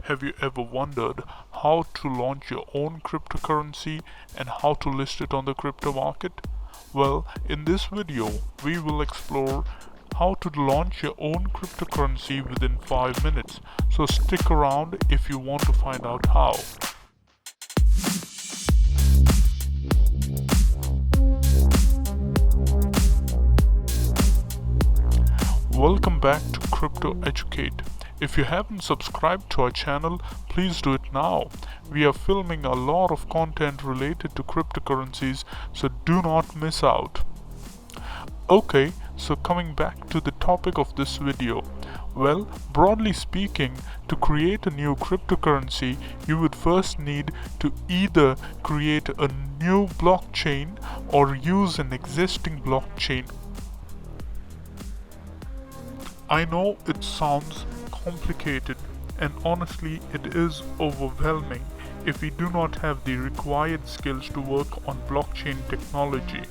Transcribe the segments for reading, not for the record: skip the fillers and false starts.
Have you ever wondered how to launch your own cryptocurrency and how to list it on the crypto market? Well, in this video, we will explore how to launch your own cryptocurrency within 5 minutes. So stick around if you want to find out how. Welcome back to Crypto Educate. If you haven't subscribed to our channel, please do it now. We are filming a lot of content related to cryptocurrencies, so do not miss out. Okay, so coming back to the topic of this video. Well, broadly speaking, to create a new cryptocurrency, you would first need to either create a new blockchain or use an existing blockchain. I know it sounds complicated, and honestly it is overwhelming if we do not have the required skills to work on blockchain technology.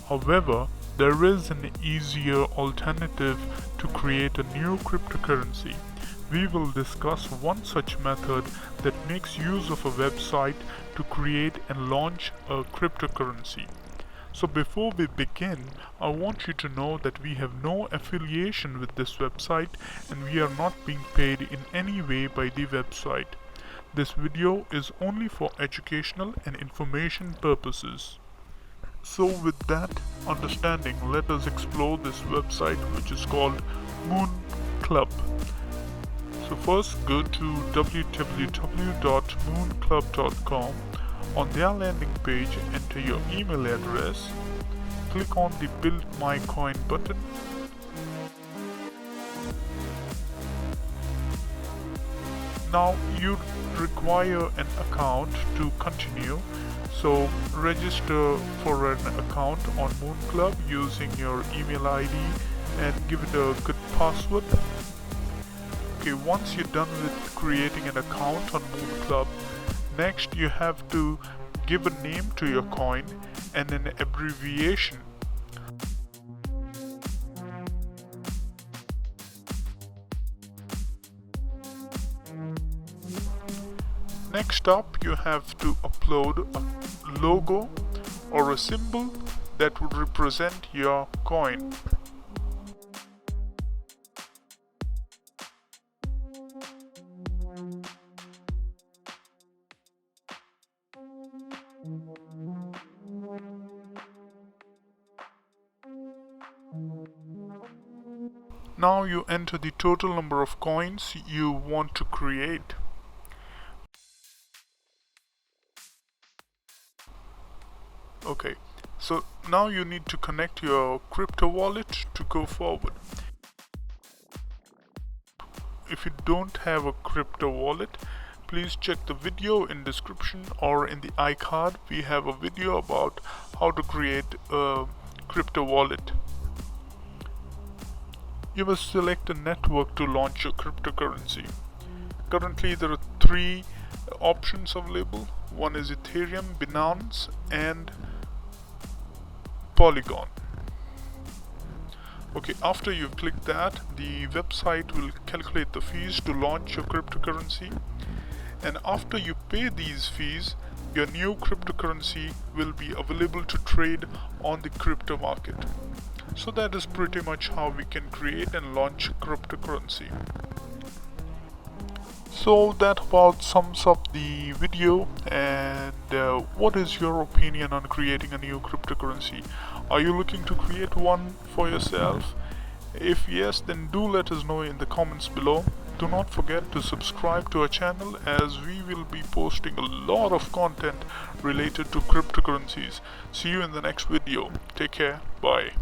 However, there is an easier alternative to create a new cryptocurrency. We will discuss one such method that makes use of a website to create and launch a cryptocurrency. So before we begin, I want you to know that we have no affiliation with this website and we are not being paid in any way by the website. This video is only for educational and information purposes. So with that understanding, let us explore this website, which is called MoonClub. So first go to www.moonclub.com. On their landing page, enter your email address, click on the Build My Coin button. Now you require an account to continue, so register for an account on MoonClub using your email ID and give it a good password. Okay, once you're done with creating an account on MoonClub, next you have to give a name to your coin and an abbreviation. Next up, you have to upload a logo or a symbol that would represent your coin. Now you enter the total number of coins you want to create. Okay, so now you need to connect your crypto wallet to go forward. If you don't have a crypto wallet, please check the video in description or in the iCard. We have a video about how to create a crypto wallet. You must select a network to launch your cryptocurrency. Currently there are 3 options available. One is Ethereum, Binance and Polygon. Okay, after you've clicked that, the website will calculate the fees to launch your cryptocurrency, and after you pay these fees, your new cryptocurrency will be available to trade on the crypto market. So that is pretty much how we can create and launch cryptocurrency. So that about sums up the video. And what is your opinion on creating a new cryptocurrency? Are you looking to create one for yourself? If yes, then do let us know in the comments below. Do not forget to subscribe to our channel, as we will be posting a lot of content related to cryptocurrencies. See you in the next video. Take care. Bye.